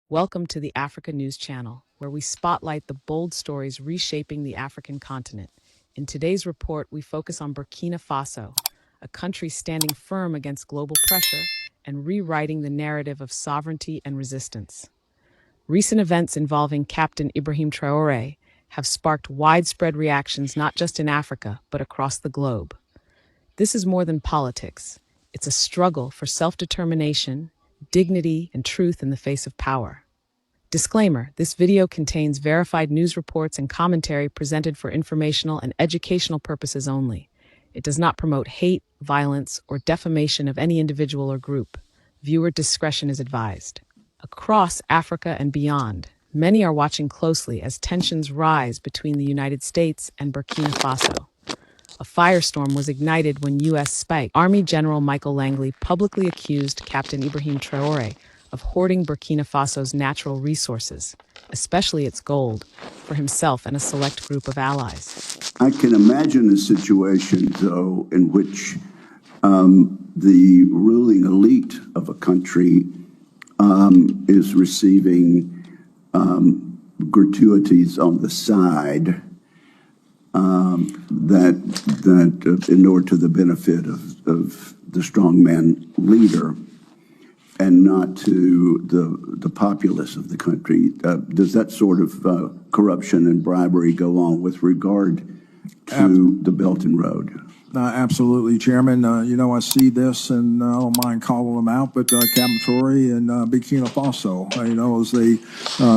Welcome to the Africa News Channel, where we spotlight the bold stories reshaping the African continent. In today's report, we focus on Burkina Faso, a country standing firm against global pressure and rewriting the narrative of sovereignty and resistance. Recent events involving Captain Ibrahim Traore have sparked widespread reactions not just in Africa, but across the globe. This is more than politics. It's a struggle for self-determination, dignity, and truth in the face of power. Disclaimer: this video contains verified news reports and commentary presented for informational and educational purposes only. It does not promote hate, violence, or defamation of any individual or group. Viewer discretion is advised. Across Africa and beyond, many are watching closely as tensions rise between the United States and Burkina Faso. A firestorm was ignited when U.S.A. Army General Michael Lengley publicly accused Captain Ibrahim Traore of hoarding Burkina Faso's natural resources, especially its gold, for himself and a select group of allies. I can imagine a situation, though, in which the ruling elite of a country is receiving gratuities on the side that in order to the benefit of the strongman leader and not to the populace of the country. Does that sort of corruption and bribery go on with regard to the Belt and Road? Absolutely, Chairman. I see this, and I don't mind calling them out, but Captain Traore and Burkina Faso, as they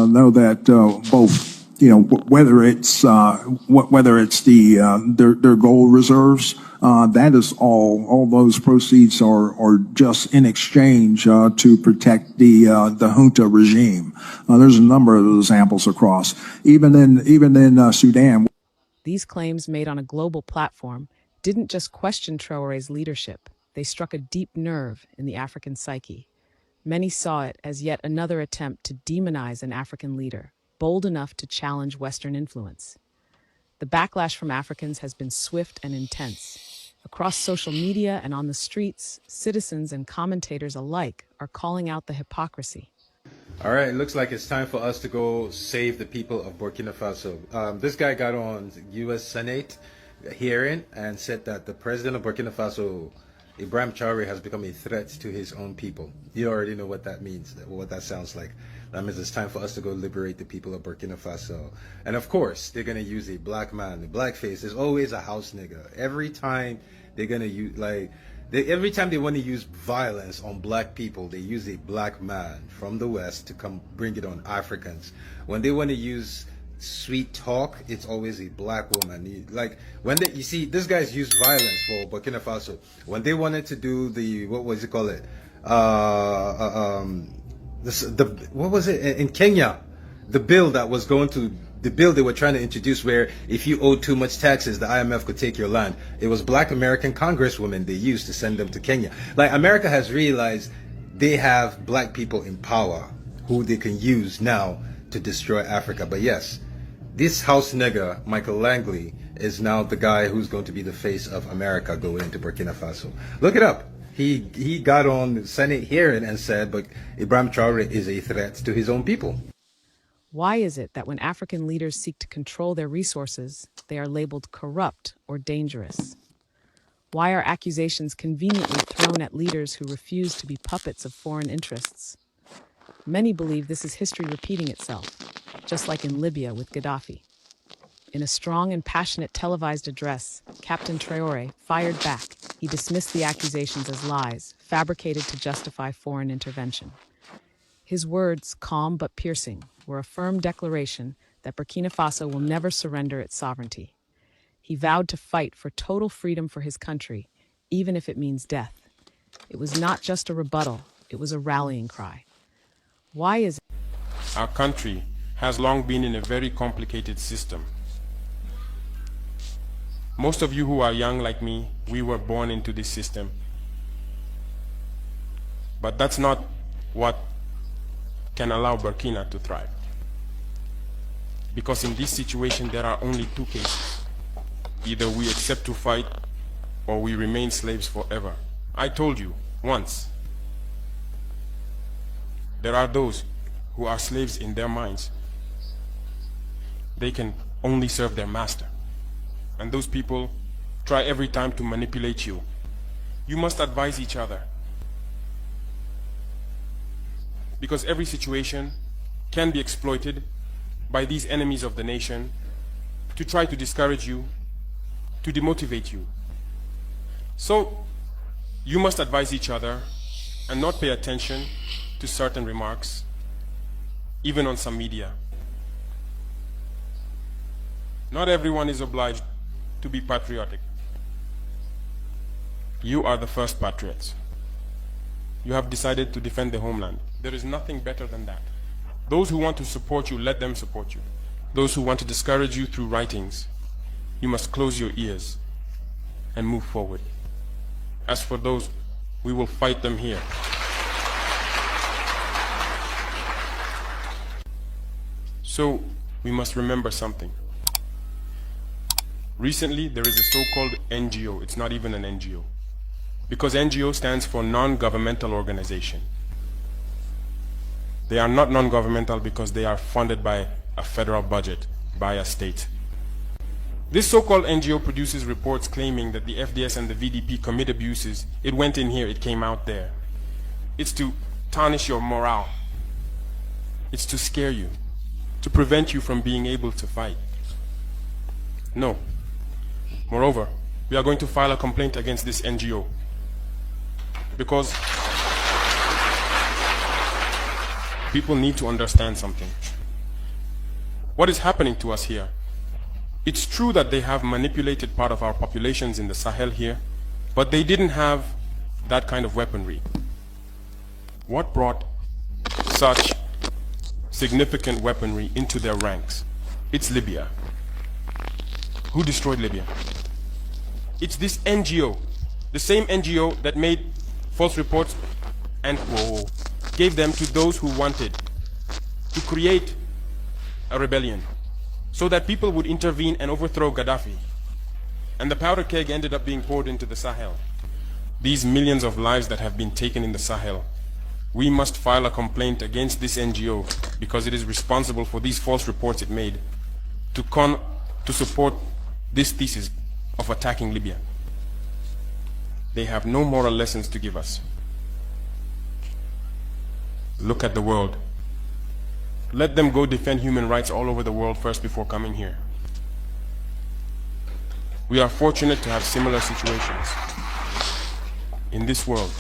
know that both, whether it's their gold reserves, that is all those proceeds are just in exchange to protect the junta regime. There's a number of examples across, even in Sudan. These claims made on a global platform didn't just question Traore's leadership, they struck a deep nerve in the African psyche. Many saw it as yet another attempt to demonize an African leader, bold enough to challenge Western influence. The backlash from Africans has been swift and intense. Across social media and on the streets, citizens and commentators alike are calling out the hypocrisy. All right, it looks like it's time for us to go save the people of Burkina Faso. This guy got on U.S. Senate hearing and said that the president of Burkina Faso, Ibrahim Traore, has become a threat to his own people. You already know what that means, what that sounds like. That means it's time for us to go liberate the people of Burkina Faso. And of course, they're going to use a black man. The blackface is always a house nigga. Every time they're going to use, every time they want to use violence on black people, they use a black man from the West to come bring it on Africans. When they want to use sweet talk, it's always a black woman. You see, this guy's used violence for Burkina Faso. When they wanted to do the, what was it called? What was it in Kenya? The bill they were trying to introduce, where if you owe too much taxes, the IMF could take your land. It was black American congresswomen they used to send them to Kenya. America has realized they have black people in power who they can use now to destroy Africa. But yes, this house nigger, Michael Lengley, is now the guy who's going to be the face of America going into Burkina Faso. Look it up. He got on the Senate hearing and said, but Ibrahim Traore is a threat to his own people. Why is it that when African leaders seek to control their resources, they are labeled corrupt or dangerous? Why are accusations conveniently thrown at leaders who refuse to be puppets of foreign interests? Many believe this is history repeating itself, just like in Libya with Gaddafi. In a strong and passionate televised address, Captain Traore fired back. He dismissed the accusations as lies, fabricated to justify foreign intervention. His words, calm but piercing, were a firm declaration that Burkina Faso will never surrender its sovereignty. He vowed to fight for total freedom for his country, even if it means death. It was not just a rebuttal, it was a rallying cry. Why is it? Our country has long been in a very complicated system. Most of you who are young like me, we were born into this system. But that's not what can allow Burkina to thrive. Because in this situation, there are only two cases. Either we accept to fight, or we remain slaves forever. I told you once, there are those who are slaves in their minds. They can only serve their master. And those people try every time to manipulate you. You must advise each other. Because every situation can be exploited by these enemies of the nation to try to discourage you, to demotivate you. So, you must advise each other and not pay attention to certain remarks, even on some media. Not everyone is obliged to be patriotic. You are the first patriots. You have decided to defend the homeland. There is nothing better than that. Those who want to support you, let them support you. Those who want to discourage you through writings, you must close your ears and move forward. As for those, we will fight them here. So, we must remember something. Recently, there is a so-called NGO. It's not even an NGO. Because NGO stands for non-governmental organization. They are not non-governmental because they are funded by a federal budget, by a state. This so-called NGO produces reports claiming that the FDS and the VDP commit abuses. It went in here, it came out there. It's to tarnish your morale. It's to scare you, to prevent you from being able to fight. No. Moreover, we are going to file a complaint against this NGO because people need to understand something. What is happening to us here? It's true that they have manipulated part of our populations in the Sahel here, but they didn't have that kind of weaponry. What brought such significant weaponry into their ranks? It's Libya. Who destroyed Libya? It's this NGO, the same NGO that made false reports and gave them to those who wanted to create a rebellion so that people would intervene and overthrow Gaddafi. And the powder keg ended up being poured into the Sahel. These millions of lives that have been taken in the Sahel, we must file a complaint against this NGO because it is responsible for these false reports it made to support this thesis of attacking Libya. They have no moral lessons to give us. Look at the world. Let them go defend human rights all over the world first before coming here. We are fortunate to have similar situations. In this world,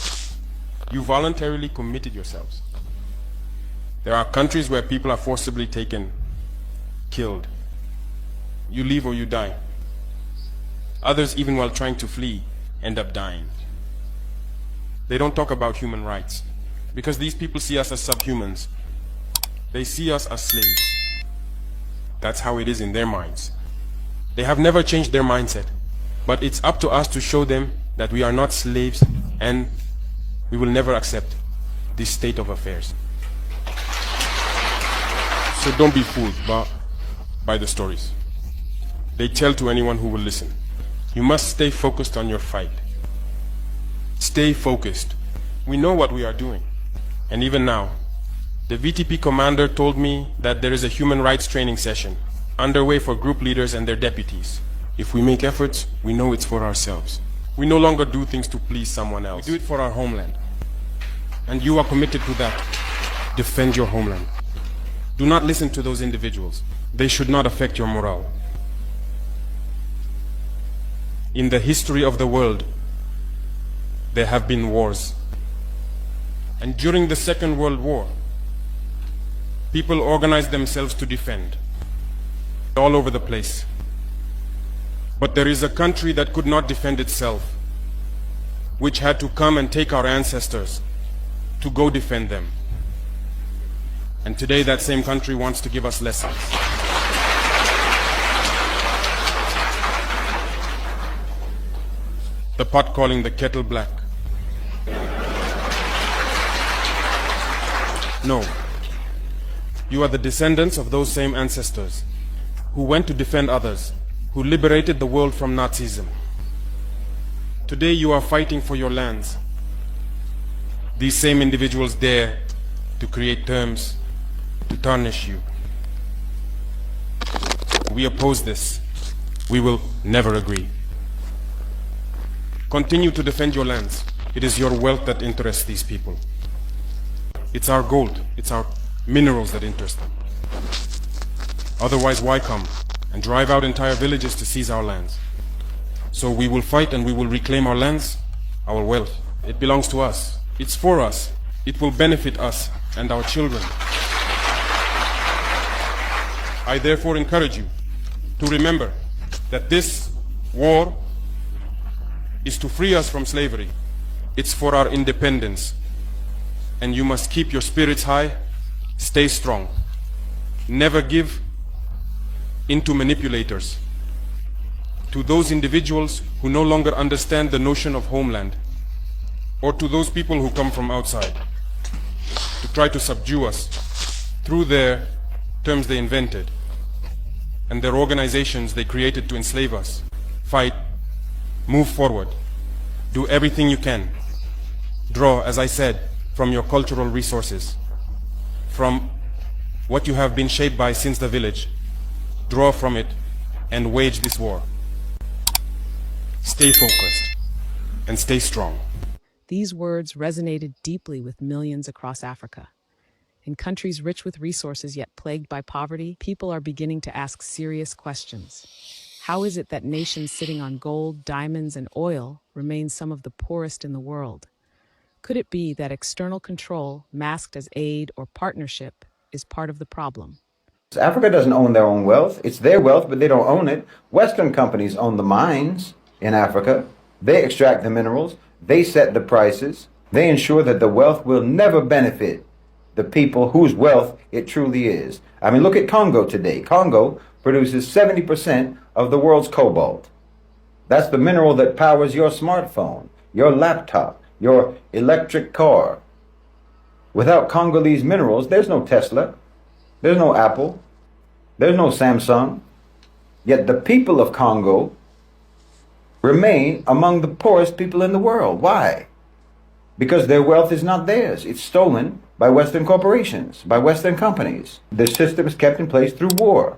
you voluntarily committed yourselves. There are countries where people are forcibly taken, killed. You leave or you die. Others, even while trying to flee, end up dying. They don't talk about human rights because these people see us as subhumans. They see us as slaves. That's how it is in their minds. They have never changed their mindset, but it's up to us to show them that we are not slaves and we will never accept this state of affairs. So don't be fooled by the stories. They tell to anyone who will listen. You must stay focused on your fight. Stay focused. We know what we are doing. And even now, the VTP commander told me that there is a human rights training session underway for group leaders and their deputies. If we make efforts, we know it's for ourselves. We no longer do things to please someone else. We do it for our homeland. And you are committed to that. Defend your homeland. Do not listen to those individuals. They should not affect your morale. In the history of the world, there have been wars. And during the Second World War, people organized themselves to defend all over the place. But there is a country that could not defend itself, which had to come and take our ancestors to go defend them. And today that same country wants to give us lessons. The pot calling the kettle black. No. You are the descendants of those same ancestors who went to defend others, who liberated the world from Nazism. Today you are fighting for your lands. These same individuals dare to create terms to tarnish you. We oppose this. We will never agree. Continue to defend your lands. It is your wealth that interests these people. It's our gold, it's our minerals that interest them. Otherwise, why come and drive out entire villages to seize our lands? So we will fight and we will reclaim our lands, our wealth. It belongs to us. It's for us. It will benefit us and our children. I therefore encourage you to remember that this war is to free us from slavery. It's for our independence. And you must keep your spirits high, stay strong. Never give in to manipulators, to those individuals who no longer understand the notion of homeland, or to those people who come from outside to try to subdue us through their terms they invented and their organizations they created to enslave us. Fight, move forward, do everything you can. Draw, as I said, from your cultural resources, from what you have been shaped by since the village. Draw from it and wage this war. Stay focused and stay strong. These words resonated deeply with millions across Africa. In countries rich with resources yet plagued by poverty, people are beginning to ask serious questions. How is it that nations sitting on gold, diamonds, and oil remain some of the poorest in the world? Could it be that external control, masked as aid or partnership, is part of the problem? Africa doesn't own their own wealth. It's their wealth, but they don't own it. Western companies own the mines in Africa. They extract the minerals. They set the prices. They ensure that the wealth will never benefit the people whose wealth it truly is. I mean, look at Congo today. Congo produces 70% of the world's cobalt. That's the mineral that powers your smartphone, your laptop, your electric car. Without Congolese minerals, there's no Tesla, there's no Apple, there's no Samsung. Yet the people of Congo remain among the poorest people in the world. Why? Because their wealth is not theirs. It's stolen by Western corporations, by Western companies. The system is kept in place through war.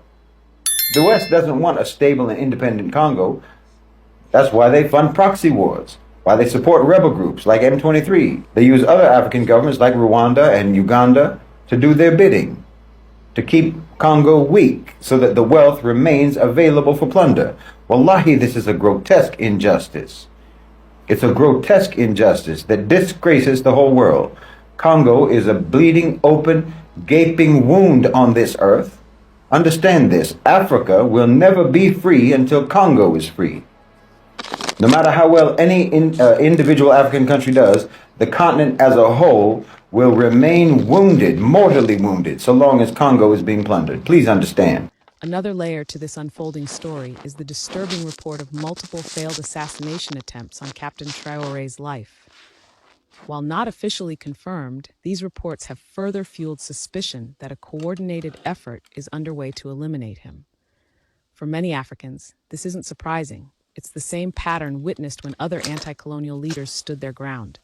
The West doesn't want a stable and independent Congo. That's why they fund proxy wars, why they support rebel groups like M23. They use other African governments like Rwanda and Uganda to do their bidding, to keep Congo weak so that the wealth remains available for plunder. Wallahi, this is a grotesque injustice. It's a grotesque injustice that disgraces the whole world. Congo is a bleeding, open, gaping wound on this earth. Understand this, Africa will never be free until Congo is free. No matter how well any individual African country does, the continent as a whole will remain wounded, mortally wounded, so long as Congo is being plundered. Please understand. Another layer to this unfolding story is the disturbing report of multiple failed assassination attempts on Captain Traore's life. While not officially confirmed, these reports have further fueled suspicion that a coordinated effort is underway to eliminate him. For many Africans, this isn't surprising. It's the same pattern witnessed when other anti-colonial leaders stood their ground.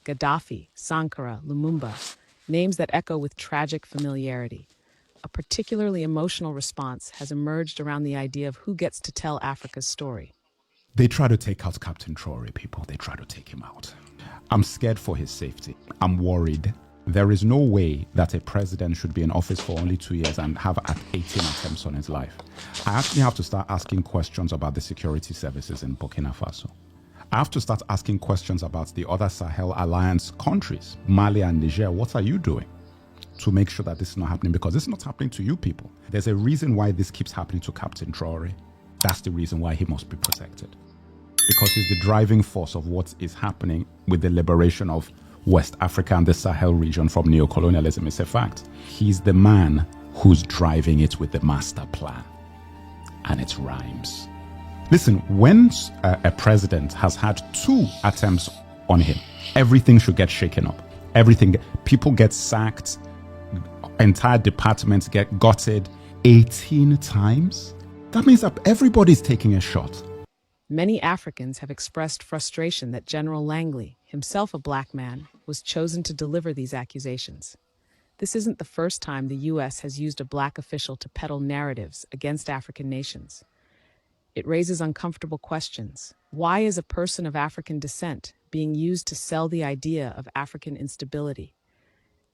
Gaddafi, Sankara, Lumumba, names that echo with tragic familiarity. A particularly emotional response has emerged around the idea of who gets to tell Africa's story. They try to take out Captain Traore, people. They try to take him out. I'm scared for his safety. I'm worried. There is no way that a president should be in office for only 2 years and have 18 attempts on his life. I actually have to start asking questions about the security services in Burkina Faso. I have to start asking questions about the other Sahel Alliance countries, Mali and Niger. What are you doing to make sure that this is not happening? Because it's not happening to you people. There's a reason why this keeps happening to Captain Traore. That's the reason why he must be protected. Because he's the driving force of what is happening with the liberation of West Africa and the Sahel region from neocolonialism. It's a fact. He's the man who's driving it with the master plan. And it rhymes. Listen, when a president has had 2 attempts on him, everything should get shaken up. Everything, people get sacked, entire departments get gutted 18 times. That means that everybody's taking a shot. Many Africans have expressed frustration that General Lengley, himself a black man, was chosen to deliver these accusations. This isn't the first time the U.S. has used a black official to peddle narratives against African nations. It raises uncomfortable questions. Why is a person of African descent being used to sell the idea of African instability?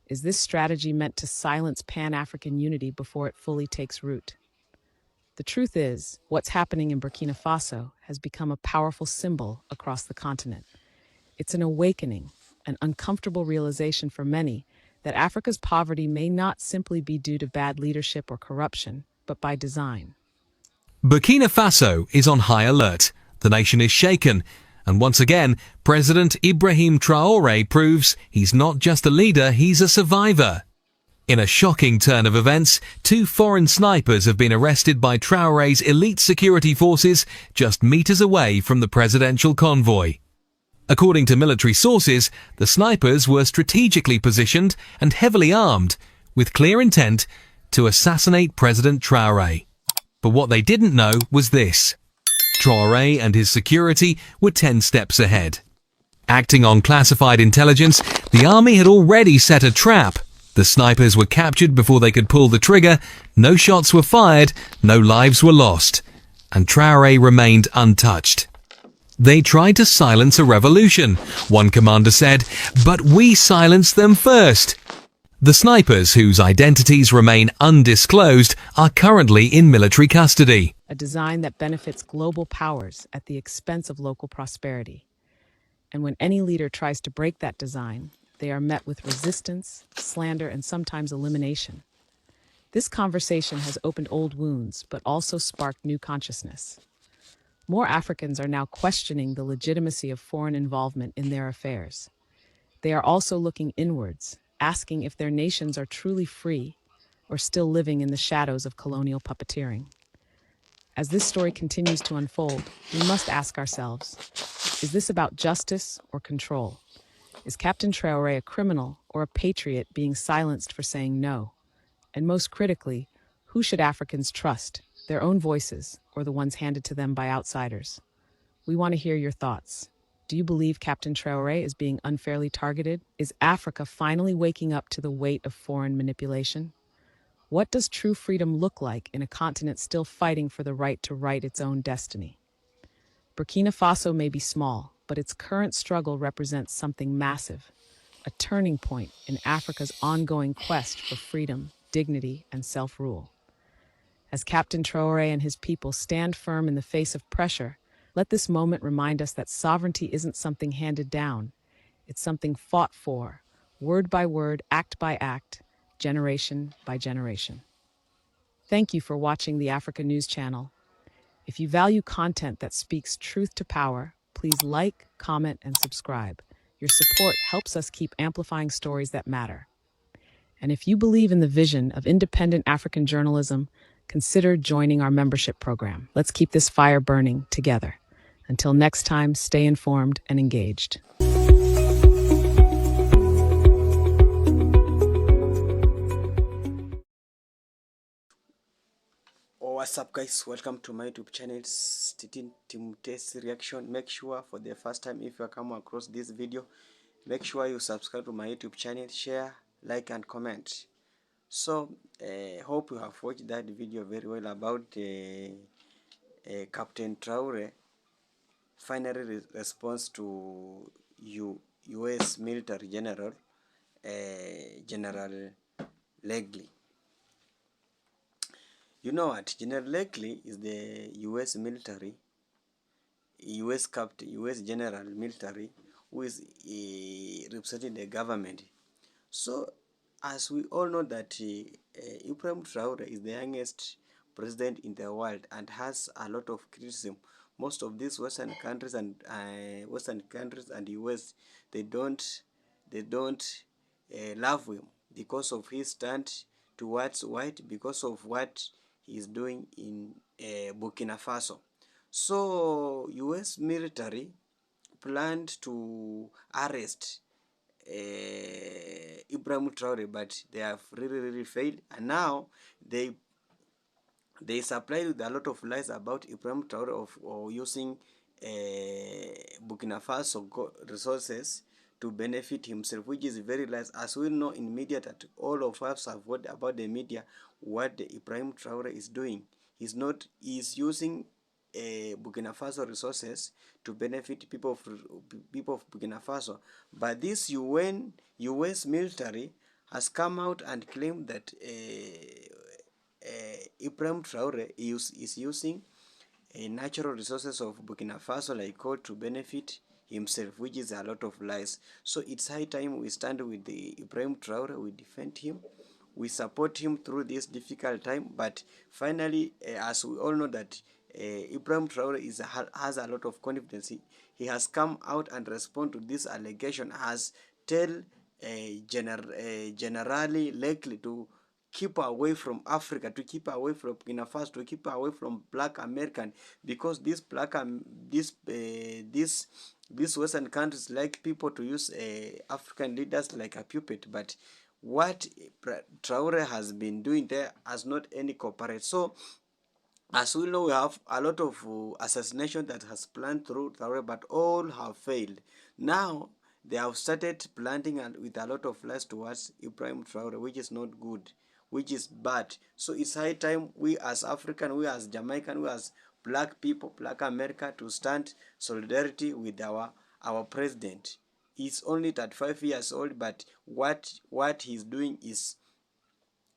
Is this strategy meant to silence Pan-African unity before it fully takes root? The truth is, what's happening in Burkina Faso has become a powerful symbol across the continent. It's an awakening, an uncomfortable realization for many that Africa's poverty may not simply be due to bad leadership or corruption, but by design. Burkina Faso is on high alert. The nation is shaken. And once again, President Ibrahim Traore proves he's not just a leader, he's a survivor. In a shocking turn of events, 2 foreign snipers have been arrested by Traore's elite security forces just meters away from the presidential convoy. According to military sources, the snipers were strategically positioned and heavily armed, with clear intent to assassinate President Traore. But what they didn't know was this. Traore and his security were 10 steps ahead. Acting on classified intelligence, the army had already set a trap. The snipers were captured before they could pull the trigger, no shots were fired, no lives were lost, and Traore remained untouched. They tried to silence a revolution, one commander said, but we silenced them first. The snipers, whose identities remain undisclosed, are currently in military custody. A design that benefits global powers at the expense of local prosperity. And when any leader tries to break that design, they are met with resistance, slander, and sometimes elimination. This conversation has opened old wounds, but also sparked new consciousness. More Africans are now questioning the legitimacy of foreign involvement in their affairs. They are also looking inwards, asking if their nations are truly free or still living in the shadows of colonial puppeteering. As this story continues to unfold, we must ask ourselves, is this about justice or control? Is Captain Traore a criminal or a patriot being silenced for saying no? And most critically, who should Africans trust, their own voices or the ones handed to them by outsiders? We want to hear your thoughts. Do you believe Captain Traore is being unfairly targeted? Is Africa finally waking up to the weight of foreign manipulation? What does true freedom look like in a continent still fighting for the right to write its own destiny? Burkina Faso may be small, but its current struggle represents something massive, a turning point in Africa's ongoing quest for freedom, dignity, and self-rule. As Captain Traore and his people stand firm in the face of pressure, let this moment remind us that sovereignty isn't something handed down. It's something fought for, word by word, act by act, generation by generation. Thank you for watching the Africa News Channel. If you value content that speaks truth to power, please like, comment, and subscribe. Your support helps us keep amplifying stories that matter. And if you believe in the vision of independent African journalism, consider joining our membership program. Let's keep this fire burning together. Until next time, stay informed and engaged. What's up, guys? Welcome to my YouTube channel, Team Test Reaction. Make sure for the first time, if you are coming across this video, make sure you subscribe to my YouTube channel, share, like, and comment. So hope you have watched that video very well about Captain Traore finally response to U.S. military general General Lengley. You know what? General Lengley is the U.S. military, U.S. captain, U.S. general military, who is representing the government. So, as we all know that Ibrahim Traore is the youngest president in the world and has a lot of criticism. Most of these Western countries and U.S. they don't love him because of his stand towards white, because of what he is doing in Burkina Faso. So U.S. military planned to arrest Ibrahim Traore, but they have really failed, and now they supplied with a lot of lies about Ibrahim Traore of using Burkina Faso resources to benefit himself, which is very lies. As we know in media that all of us have heard about the media, what the Ibrahim Traore is doing. He's using Burkina Faso resources to benefit people of Burkina Faso. But this U.S. military has come out and claimed that Ibrahim Traore is using natural resources of Burkina Faso like coal to benefit himself, which is a lot of lies. So it's high time we stand with the Ibrahim Traore, we defend him, we support him through this difficult time. But finally, as we all know that Ibrahim Traore has a lot of confidence. He has come out and respond to this allegation, has tell generally likely to keep away from Africa, to keep away from Burkina Faso, to keep away from Black American, because these these Western countries like people to use African leaders like a puppet. But what Traore has been doing there has not any cooperate. So as we know, we have a lot of assassination that has planned through Traore, but all have failed. Now they have started planting and with a lot of lies towards Ibrahim Traore, which is not good, which is bad. So it's high time we as African, we as Jamaican, we as black people, black America, to stand solidarity with our president. He's only 35 years old, but what he's doing is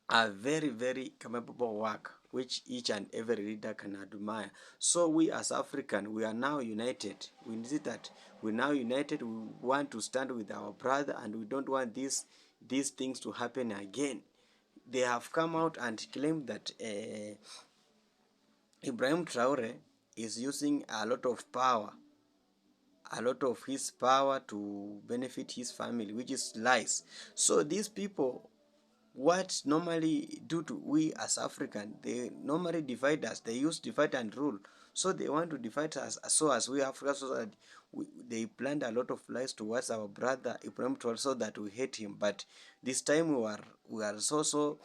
a very, very commendable work, which each and every reader can admire. So we as African, we are now united. We see that we're now united. We want to stand with our brother, and we don't want these things to happen again. They have come out and claimed that Ibrahim Traore is using a lot of power, a lot of his power to benefit his family, which is lies. So these people, what normally do to we as African, they normally divide us. They use divide and rule. So they want to divide us, so as we Africa, so that they planned a lot of lies towards our brother Ibrahim Traore, so that we hate him. But this time we are so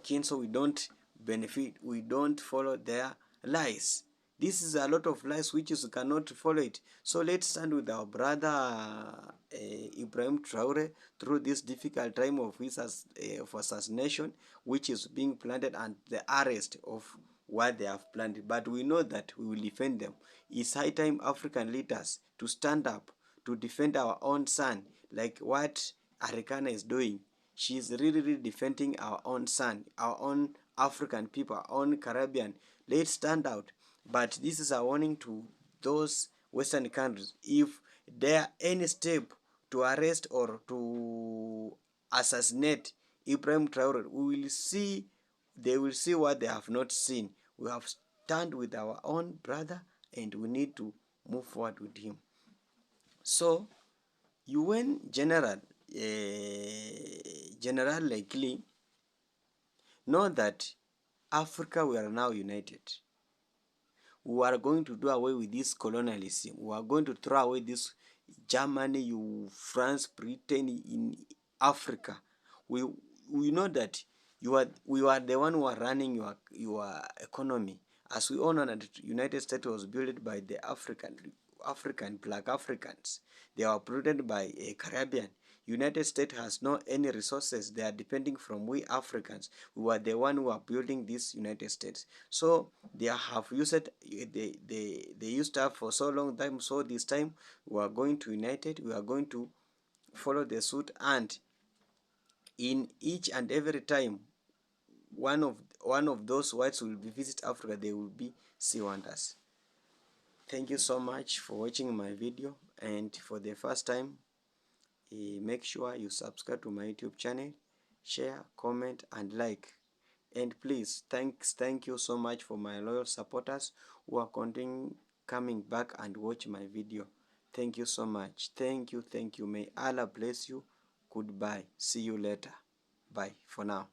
keen, so we don't benefit, we don't follow their lies. This is a lot of lies which is cannot follow it. So let's stand with our brother Ibrahim Traore through this difficult time of his of assassination, which is being planned, and the arrest of what they have planned. But we know that we will defend them. It's high time African leaders to stand up to defend our own son, like what Arikana is doing. She's really defending our own son, our own African people, our own Caribbean. Let's stand out. But this is a warning to those Western countries. If there are any step to arrest or to assassinate Ibrahim Traore, they will see what they have not seen. We have stand with our own brother, and we need to move forward with him. So UN General Lengley know that Africa, we are now united. We are going to do away with this colonialism. We are going to throw away this Germany, France, Britain in Africa. We know that we are the one who are running your economy. As we all know that the United States was built by the African black Africans. They are protected by a Caribbean. United States has no any resources. They are depending from we Africans. We were the one who are building this United States. So they have used it. They used to have for so long time. So this time we are going to unite it. We are going to follow the suit, and in each and every time one of those whites will be visit Africa, they will be see wonders. Thank you so much for watching my video, and for the first time, make sure you subscribe to my YouTube channel, share, comment, and like. And please, thank you so much for my loyal supporters who are coming back and watch my video. Thank you so much. Thank you. May Allah bless you. Goodbye. See you later. Bye for now.